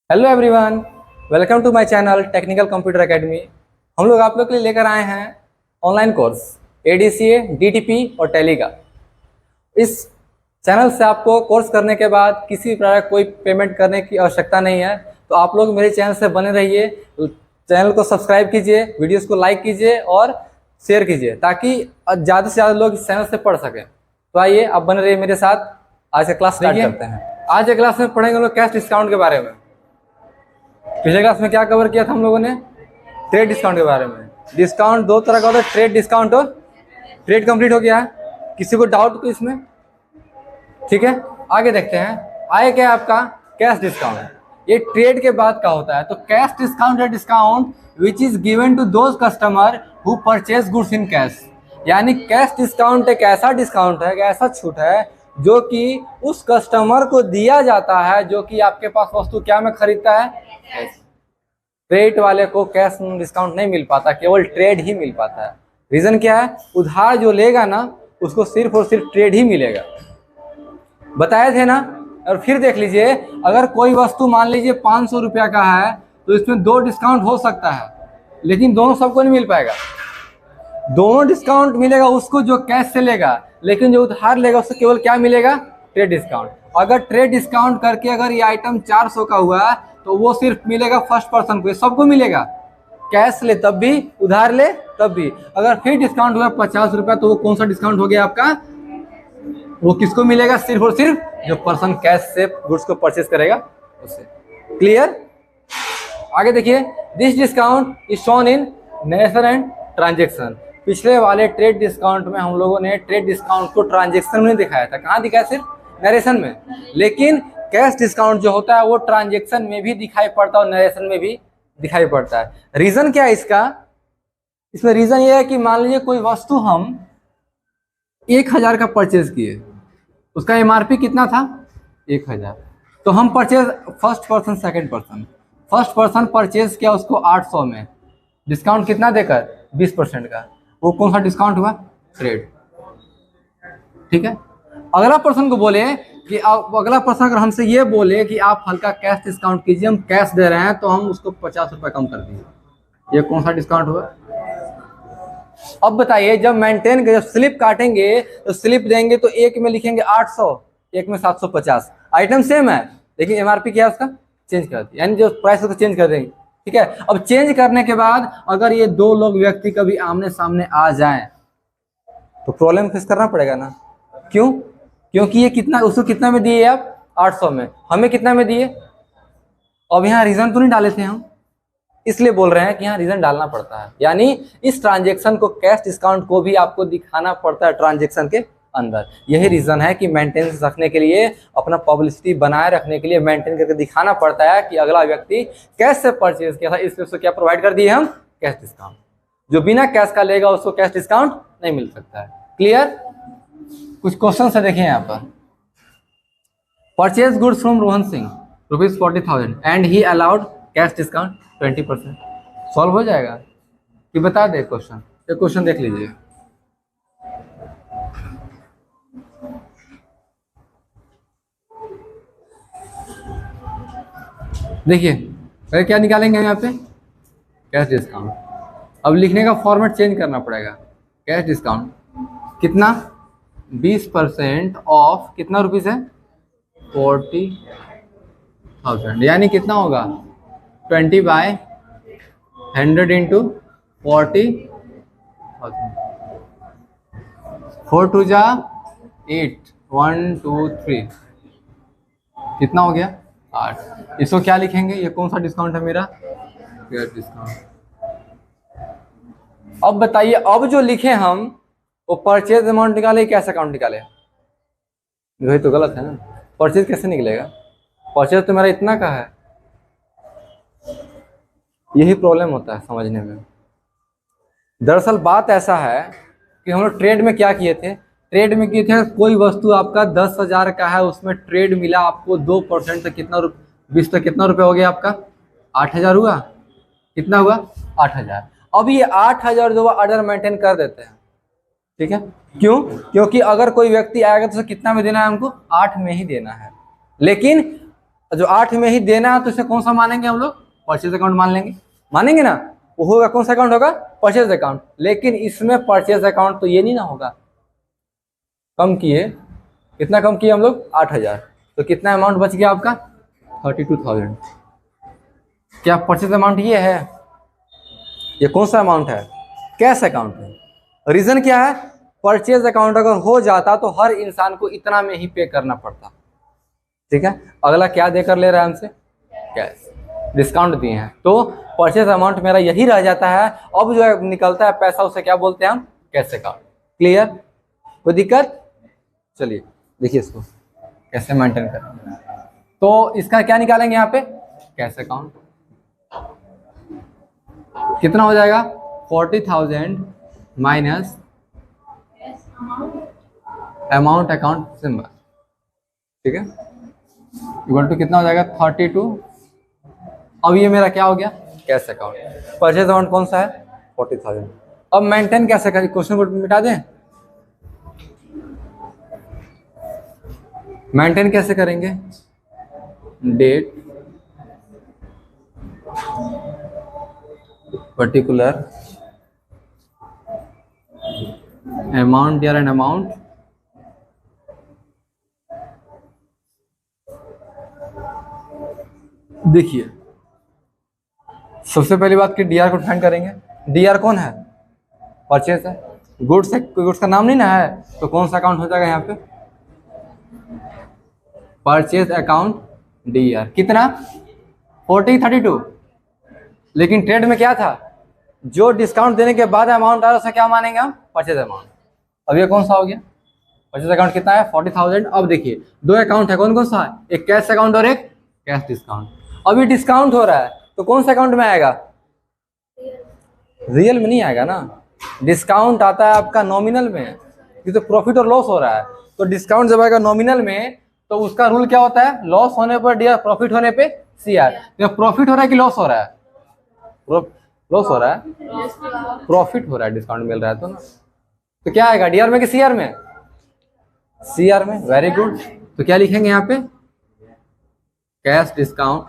Hello everyone, welcome to my channel technical computer academy. हम लोग आप लोग के लिए लेकर आए हैं ऑनलाइन कोर्स एडीसीए, डीटीपी और टैली का। इस चैनल से आपको कोर्स करने के बाद किसी प्रकार कोई पेमेंट करने की आवश्यकता नहीं है। तो आप लोग मेरे चैनल से बने रहिए, चैनल को सब्सक्राइब कीजिए, वीडियोस को लाइक कीजिए और शेयर कीजिए ताकि ज़्यादा से ज़्यादा लोग इस चैनल से पढ़ सकें। तो आइए आप बने रहिए मेरे साथ। आज का क्लास स्टार्ट करते हैं। आज के क्लास में पढ़ेंगे हम लोग कैश डिस्काउंट के बारे में। पिछले क्लास में क्या कवर किया था हम लोगों ने? ट्रेड डिस्काउंट के बारे में। डिस्काउंट दो तरह का होता है, ट्रेड डिस्काउंट और ट्रेड कंप्लीट हो गया है। किसी को डाउट तो इसमें? ठीक है, आगे देखते हैं। आए क्या आपका कैश डिस्काउंट। ये ट्रेड के बाद का होता है। तो कैश डिस्काउंट है discount which is given to those customer who purchase goods in cash. यानी कैश डिस्काउंट एक ऐसा डिस्काउंट है, एक ऐसा छूट है जो कि उस कस्टमर को दिया जाता है जो कि आपके पास वस्तु क्या में खरीदता है, ट्रेड वाले को कैश डिस्काउंट नहीं मिल पाता, केवल ट्रेड ही मिल पाता है। रीजन क्या है? उधार जो लेगा ना उसको सिर्फ और सिर्फ ट्रेड ही मिलेगा। बताए थे ना। और फिर देख लीजिए, अगर कोई वस्तु मान लीजिए 500 रुपया का है तो इसमें दो डिस्काउंट हो सकता है, लेकिन दोनों सबको नहीं मिल पाएगा। दोनों डिस्काउंट मिलेगा उसको जो कैश से लेगा, लेकिन जो उधार लेगा उसको केवल क्या मिलेगा? Trade discount. अगर ट्रेड डिस्काउंट करके अगर ये आइटम 400 का हुआ तो वो सिर्फ मिलेगा फर्स्ट पर्सन को, सबको मिलेगा। कैश ले तब भी, उधार ले तब भी। अगर फिर डिस्काउंट हुआ 50 रुपया तो वो कौन सा डिस्काउंट हो गया आपका? वो किसको मिलेगा? सिर्फ और सिर्फ जो पर्सन कैश से गुड्स को परचेज करेगा उससे। क्लियर? आगे देखिए, this discount is shown in narration and transaction. पिछले वाले ट्रेड डिस्काउंट में हम लोगों ने ट्रेड डिस्काउंट को ट्रांजेक्शन में दिखाया था। कहाँ दिखाया? सिर्फ नरेशन में। लेकिन कैश डिस्काउंट जो होता है वो ट्रांजेक्शन में भी दिखाई पड़ता है और नरेशन में भी दिखाई पड़ता है। रीजन क्या है इसका? इसमें रीजन ये है कि मान लीजिए कोई वस्तु हम 1000 का परचेज किए, उसका एमआरपी कितना था? 1000। तो हम purchase first person second person, first person purchase किया उसको 800 में, डिस्काउंट कितना देकर? 20% का। वो कौन सा डिस्काउंट हुआ? ट्रेड। ठीक है। अगला पर्सन को बोले कि अगला पर्सन अगर हमसे ये बोले कि आप हल्का कैश डिस्काउंट कीजिए, हम कैश दे रहे हैं, तो हम उसको 50 रुपये कम कर दीजिए। ये कौन सा डिस्काउंट हुआ? अब बताइए, जब मेंटेन जब स्लिप काटेंगे तो स्लिप देंगे तो एक में लिखेंगे 800, एक में 750। आइटम सेम है लेकिन एमआरपी क्या है उसका? चेंज कर दिया, यानी जो प्राइस उसको चेंज कर देंगे। ठीक है। अब चेंज करने के बाद अगर ये दो लोग व्यक्ति कभी आमने सामने आ जाएं तो प्रॉब्लम फेस करना पड़ेगा ना। क्यों? क्योंकि ये कितना, उसको कितना में दिए आप? 800 में। हमें कितना में दिए? अब यहाँ रीजन तो नहीं डाले थे हम, इसलिए बोल रहे हैं कि यहाँ रीजन डालना पड़ता है। यानी इस ट्रांजेक्शन को, कैश डिस्काउंट को भी आपको दिखाना पड़ता है ट्रांजेक्शन के अंदर। यही रीजन है कि मेंटेनेंस रखने के लिए, अपना पब्लिसिटी बनाए रखने के लिए मेंटेन करके दिखाना पड़ता है कि अगला व्यक्ति कैश से परचेज किया था, इसलिए उसको क्या प्रोवाइड कर दिए हम? Cash discount. जो बिना कैश का लेगा उसको कैश डिस्काउंट नहीं मिल सकता है। क्लियर? कुछ क्वेश्चन से देखिए यहाँ पर। Purchase goods from Rohan Singh ₹40,000 and he allowed cash discount 20%। Solve हो जाएगा कि बता दे क्वेश्चन? ये क्वेश्चन देख लीजिए। देखिए पहले क्या निकालेंगे हम यहाँ पे? Cash discount. अब लिखने का फॉर्मेट चेंज करना पड़ेगा। कैश डिस्काउंट कितना? 20% ऑफ कितना रुपीस है? 40,000। यानी कितना होगा? 20/100 इंटू 40,000। 4 2 जा 8, 1 2 3, कितना हो गया? 8। इसको क्या लिखेंगे? ये कौन सा डिस्काउंट है मेरा? Cash discount. अब बताइए, अब जो लिखे हम वो परचेज अमाउंट निकाले, कैश अकाउंट निकाले? वही तो गलत है ना। परचेज कैसे निकलेगा? परचेज तो मेरा इतना का है। यही प्रॉब्लम होता है समझने में। दरअसल बात ऐसा है कि हम लोग ट्रेड में क्या किए थे? ट्रेड में किए थे, कोई वस्तु आपका 10,000 का है, उसमें ट्रेड मिला आपको 2%, तो कितना 20 तो कितना रुपया हो गया आपका? 8,000 हुआ। कितना हुआ? 8,000। अब ये 8,000 जो ऑर्डर मेंटेन कर देते हैं। ठीक है। क्यों? क्योंकि अगर कोई व्यक्ति आएगा तो कितना में देना है हमको? 8 में ही देना है। लेकिन जो 8 में ही देना है तो इसे कौन सा मानेंगे हम लोग? परचेज अकाउंट मान लेंगे, मानेंगे ना? वो होगा कौन सा अकाउंट होगा? Purchase account. लेकिन इसमें परचेज अकाउंट तो ये नहीं ना होगा, कम किए, कितना कम किए हम लोग? 8000। तो कितना अमाउंट बच गया आपका? 32,000। क्या परचेज अमाउंट ये है? ये कौन सा अमाउंट है? कैश अकाउंट है। रीजन क्या है? परचेज अकाउंट अगर हो जाता तो हर इंसान को इतना में ही पे करना पड़ता। ठीक है, अगला क्या देकर ले रहा है हमसे? कैश, डिस्काउंट दिए हैं, तो परचेज अमाउंट मेरा यही रह जाता है। अब जो निकलता है पैसा उसे क्या बोलते हैं हम? Cash account. क्लियर? कोई दिक्कत? चलिए देखिए इसको कैसे मेंटेन करें। तो इसका क्या निकालेंगे यहाँ पे? Cash account. कितना हो जाएगा? 40,000 माइनस अमाउंट अकाउंट सिंबल। ठीक है, इक्वल टू कितना हो जाएगा? 32। अब ये मेरा क्या हो गया? Cash account. परचेज अमाउंट कौन सा है? 40,000। अब मेंटेन कैसे करें? क्वेश्चन को मिटा दें। मेंटेन कैसे करेंगे? डेट पर्टिकुलर अमाउंट या एन अमाउंट देखिए, सबसे पहली बात कि डीआर को फाइंड करेंगे। डीआर कौन है? परचेज है। गुड्स है, कोई गुड्स का नाम नहीं ना है, तो कौन सा अकाउंट हो जाएगा यहाँ पे? Purchase account DR. कितना? 4032। लेकिन ट्रेड में क्या था? जो डिस्काउंट देने के बाद अमाउंट आ रहा है उसे क्या मानेंगे हम? Purchase amount. अब ये कौन सा हो गया? परचेज अकाउंट कितना है? 40,000। अब देखिए दो अकाउंट है, कौन कौन सा है? एक कैश अकाउंट और एक कैश डिस्काउंट। अभी डिस्काउंट हो रहा है तो कौन सा अकाउंट में आएगा? रियल में नहीं आएगा ना, डिस्काउंट आता है आपका नॉमिनल में। ये तो प्रॉफिट और लॉस हो रहा है, तो डिस्काउंट जब आएगा नॉमिनल में तो उसका रूल क्या होता है? लॉस होने पर डीआर, प्रॉफिट होने पे सीआर। तो प्रॉफिट हो रहा है कि लॉस हो रहा है? लॉस हो रहा है, प्रॉफिट हो रहा है, डिस्काउंट मिल रहा है तो ना। तो क्या आएगा? डीआर में कि सीआर में? सीआर में। Very good. तो क्या लिखेंगे यहाँ पे? Cash discount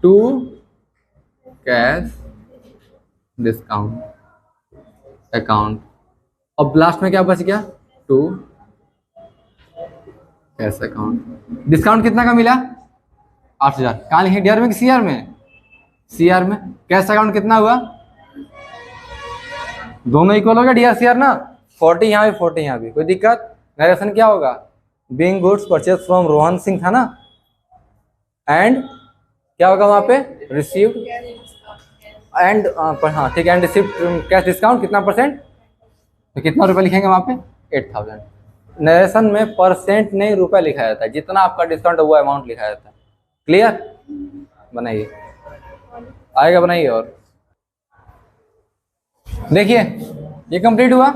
to cash discount account. अब लास्ट में क्या बच गया? To cash account. डिस्काउंट कितना का मिला? 8,000। कहाँ लिखे? डीआर में कि सीआर में? सीआर में। कैश अकाउंट कितना हुआ? दोनों इक्वल हो गया, डीआर सीआर ना। 40 यहाँ भी 40 यहाँ भी। कोई दिक्कत? नरेशन क्या होगा? Being goods purchase from Rohan Singh था ना, एंड क्या होगा वहां पे? रिसीव्ड एंड हाँ ठीक है, एंड रिसीव्ड कैश डिस्काउंट कितना परसेंट? तो कितना रुपए लिखेंगे वहां पे? 8,000। नरेशन में परसेंट नहीं रुपए लिखा जाता है, जितना आपका डिस्काउंट है वो अमाउंट लिखा जाता है। क्लियर? बनाइए, आएगा बनाइए। और देखिए ये कंप्लीट हुआ,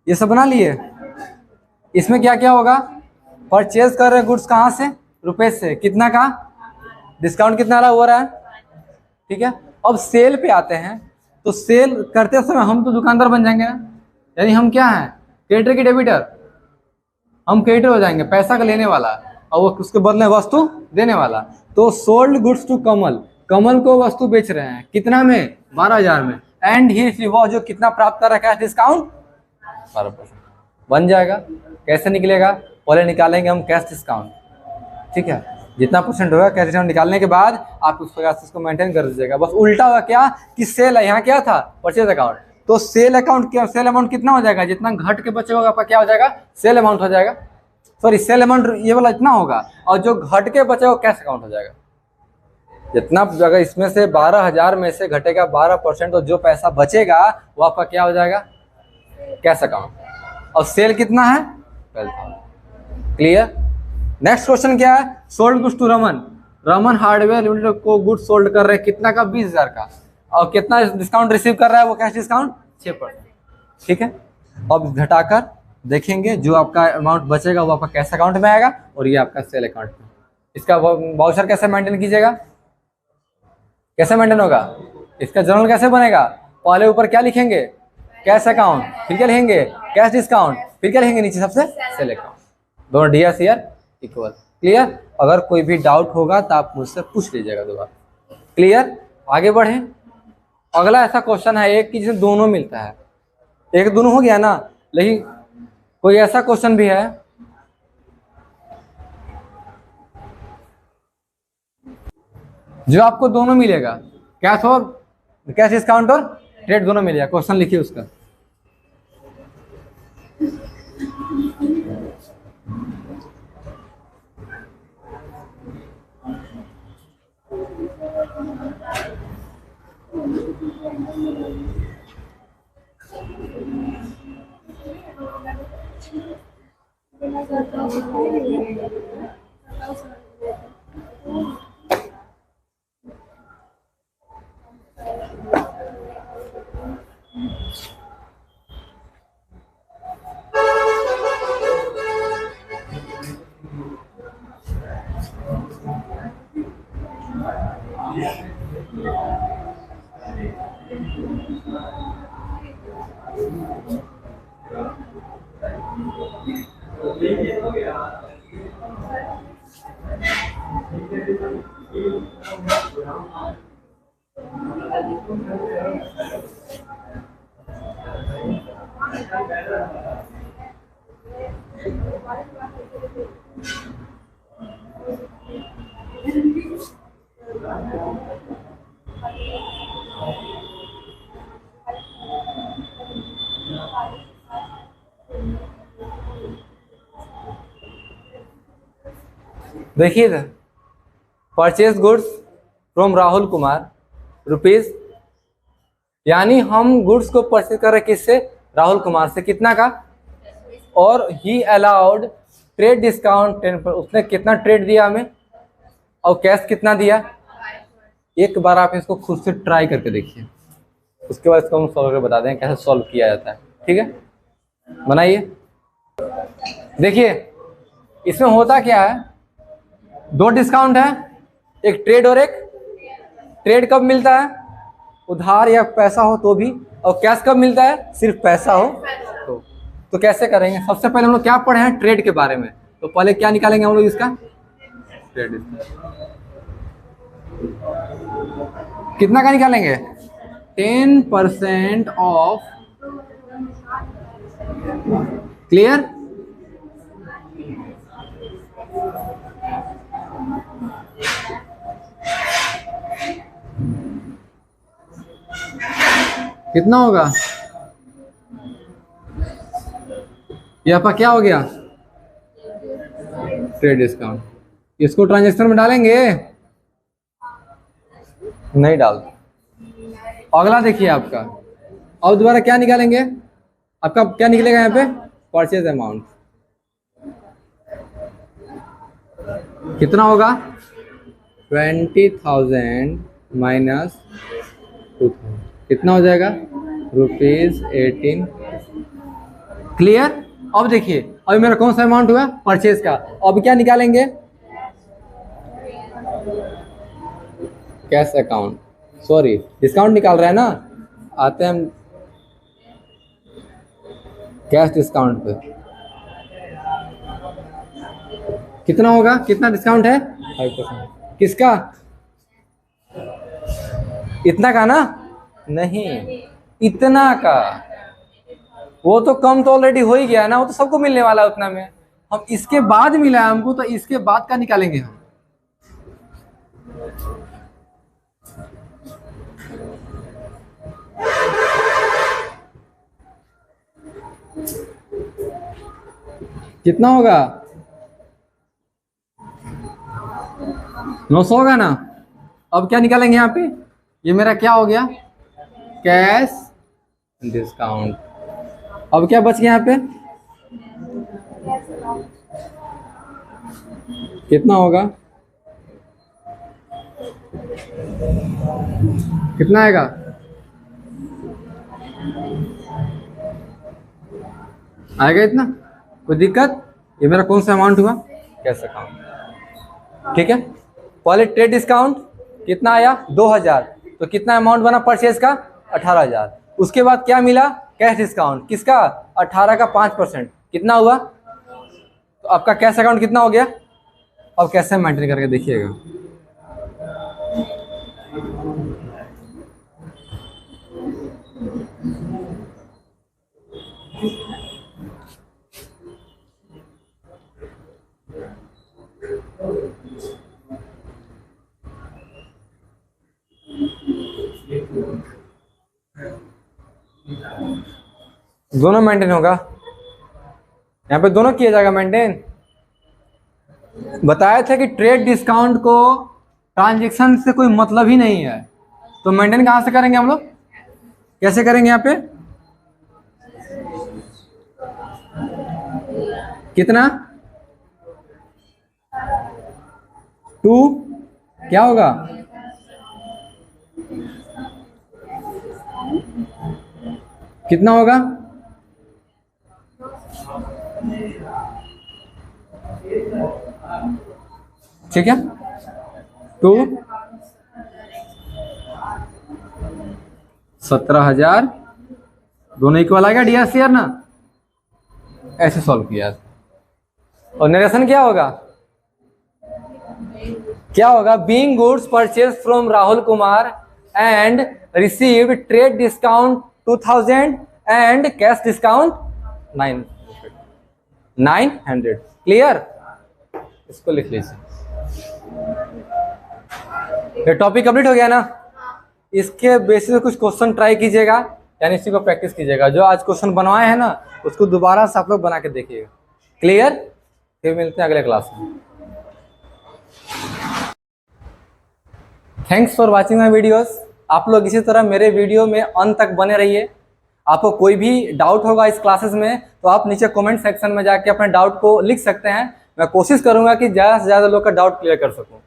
ये सब बना लिए। इसमें क्या क्या होगा? परचेज कर रहे गुड्स कहाँ से? रुपए से। कितना का? डिस्काउंट कितना रहा हो रहा है? ठीक है। अब सेल पे आते हैं, तो सेल करते समय हम तो दुकानदार बन जाएंगे ना, यानी हम क्या हैं? क्रेडिटर की डेबिटर। हम क्रेडिटर हो जाएंगे, पैसा का लेने वाला, और वो उसके बदले वस्तु देने वाला। तो सोल्ड गुड्स टू कमल, कमल को वस्तु बेच रहे हैं कितना में? 12,000 में। एंड ही वो जो कितना प्राप्त कर रहा है? डिस्काउंट 12%। बन जाएगा। कैसे निकलेगा? पहले निकालेंगे हम कैश डिस्काउंट। ठीक है, जितना परसेंट होगा कैश डिस्काउंट निकालने के बाद आप उस प्रकार से इसको मेंटेन कर दीजिएगा। बस उल्टा हुआ क्या कि सेल है, यहाँ क्या था? Purchase account. तो सेल अकाउंट क्या, सेल अमाउंट कितना हो जाएगा? जितना घट के बचेगा आपका क्या हो जाएगा? सेल अमाउंट हो जाएगा। सॉरी, सेल अमाउंट ये वाला इतना होगा, और जो घट के बचेगा कैश अकाउंट हो जाएगा। जितना अगर इसमें से 12,000 में से घटेगा 12%, तो जो पैसा बचेगा वो आपका क्या हो जाएगा? Cash account. और सेल कितना है? 12,000। क्लियर? नेक्स्ट क्वेश्चन क्या है? Sold goods to Raman. Raman hardware limited को गुड्स सोल्ड कर रहे हैं कितना का? 20,000 का। और कितना डिस्काउंट रिसीव कर रहा है वो? Cash discount 6%। ठीक है, अब घटाकर देखेंगे जो आपका अमाउंट बचेगा वो आपका कैश अकाउंट में आएगा, और ये आपका सेल अकाउंट में। इसका वाउचर कैसे मेंटेन कीजिएगा? कैसे मेंटेन होगा? इसका जर्नल कैसे बनेगा? पहले ऊपर क्या लिखेंगे? Cash account. फिर क्या लिखेंगे? Cash discount. फिर क्या लिखेंगे नीचे सबसे? Sale account. दोनों डीआर सीआर इक्वल। क्लियर? अगर कोई भी डाउट होगा तो आप मुझसे पूछ लीजिएगा दोबारा। क्लियर? आगे बढ़ें। अगला ऐसा क्वेश्चन है एक कि जिसमें दोनों मिलता है। एक दोनों हो गया ना, लेकिन कोई ऐसा क्वेश्चन भी है जो आपको दोनों मिलेगा, कैश डिस्काउंट और ट्रेड दोनों मिलेगा। क्वेश्चन लिखिए उसका। देखिए इधर, purchase goods from Rahul Kumar rupees, यानी हम गुड्स को परचेज कर रहे किससे? राहुल कुमार से। कितना का? और ही अलाउड ट्रेड डिस्काउंट 10%। उसने कितना ट्रेड दिया हमें और कैश कितना दिया? एक बार आप इसको खुद से ट्राई करके देखिए, उसके बाद इसको हम सॉल्व करके बता दें कैसे सॉल्व किया जाता है। ठीक है, बनाइए। देखिए इसमें होता क्या है, दो डिस्काउंट है, एक ट्रेड और एक ट्रेड कब मिलता है? उधार या पैसा हो तो भी, और कैश कब मिलता है? सिर्फ पैसा हो तो कैसे करेंगे? सबसे पहले हम लोग क्या पढ़े हैं? ट्रेड के बारे में। तो पहले क्या निकालेंगे हम लोग इसका? ट्रेड कितना का निकालेंगे? 10% ऑफ। क्लियर? कितना होगा? ये आपका क्या हो गया? Trade discount. इसको ट्रांजैक्शन में डालेंगे? नहीं डालते। अगला देखिए आपका, अब दोबारा क्या निकालेंगे? आपका क्या निकलेगा यहाँ पे? परचेज अमाउंट कितना होगा? 20,000 माइनस 2,000 कितना हो जाएगा? ₹18। क्लियर? अब देखिए, अभी मेरा कौन सा अमाउंट हुआ? परचेज का। अब क्या निकालेंगे? कैश अकाउंट, सॉरी डिस्काउंट निकाल रहे हैं ना, आते हैं हम कैश डिस्काउंट पे। कितना होगा? कितना डिस्काउंट है? 5%। किसका? इतना का ना? नहीं, इतना का। वो तो कम तो ऑलरेडी हो ही गया ना, वो तो सबको मिलने वाला है उतना में। हम इसके बाद मिला है हमको, तो इसके बाद का निकालेंगे हम। कितना होगा? 900 होगा ना। अब क्या निकालेंगे यहाँ पे? ये मेरा क्या हो गया? Cash discount. अब क्या बच गया यहाँ पे? कितना होगा? कितना आएगा? आएगा इतना? कोई दिक्कत? ये मेरा कौन सा अमाउंट हुआ? Cash account. ठीक है, पहले ट्रेड डिस्काउंट कितना आया? 2,000। तो कितना अमाउंट बना परचेज का? 18,000। उसके बाद क्या मिला? Cash discount. किसका? 18 का 5%। कितना हुआ? तो आपका कैश अकाउंट कितना हो गया? अब कैसे मेंटेन करके देखिएगा। दोनों मेंटेन होगा, यहाँ पे दोनों किया जाएगा मेंटेन। बताया था कि ट्रेड डिस्काउंट को ट्रांजैक्शन से कोई मतलब ही नहीं है, तो मेंटेन कहाँ से करेंगे हम लोग, कैसे करेंगे? यहाँ पे कितना 2 क्या होगा, कितना होगा? ठीक है, 2 17,000 दोनों इक्वल आएगा DSCR ना, ऐसे सॉल्व किया। और नरेशन क्या होगा, क्या होगा? Being goods purchase from Rahul Kumar and received trade discount 2000 and cash discount 900। Clear? इसको लिख लीजिए। ये टॉपिक कंप्लीट हो गया ना। इसके बेसिस पे कुछ क्वेश्चन ट्राई कीजिएगा, यानी इसी को प्रैक्टिस कीजिएगा। जो आज क्वेश्चन बनवाए हैं ना, उसको दोबारा से आप लोग बना के देखिएगा। क्लियर? फिर मिलते हैं अगले क्लास में। Thanks for watching my videos. आप लोग इसी तरह मेरे वीडियो में अंत तक बने रहिए। आपको कोई भी डाउट होगा इस क्लासेस में तो आप नीचे कमेंट सेक्शन में जाके अपने डाउट को लिख सकते हैं। मैं कोशिश करूंगा कि ज़्यादा से ज़्यादा लोग का डाउट क्लियर कर सकूं।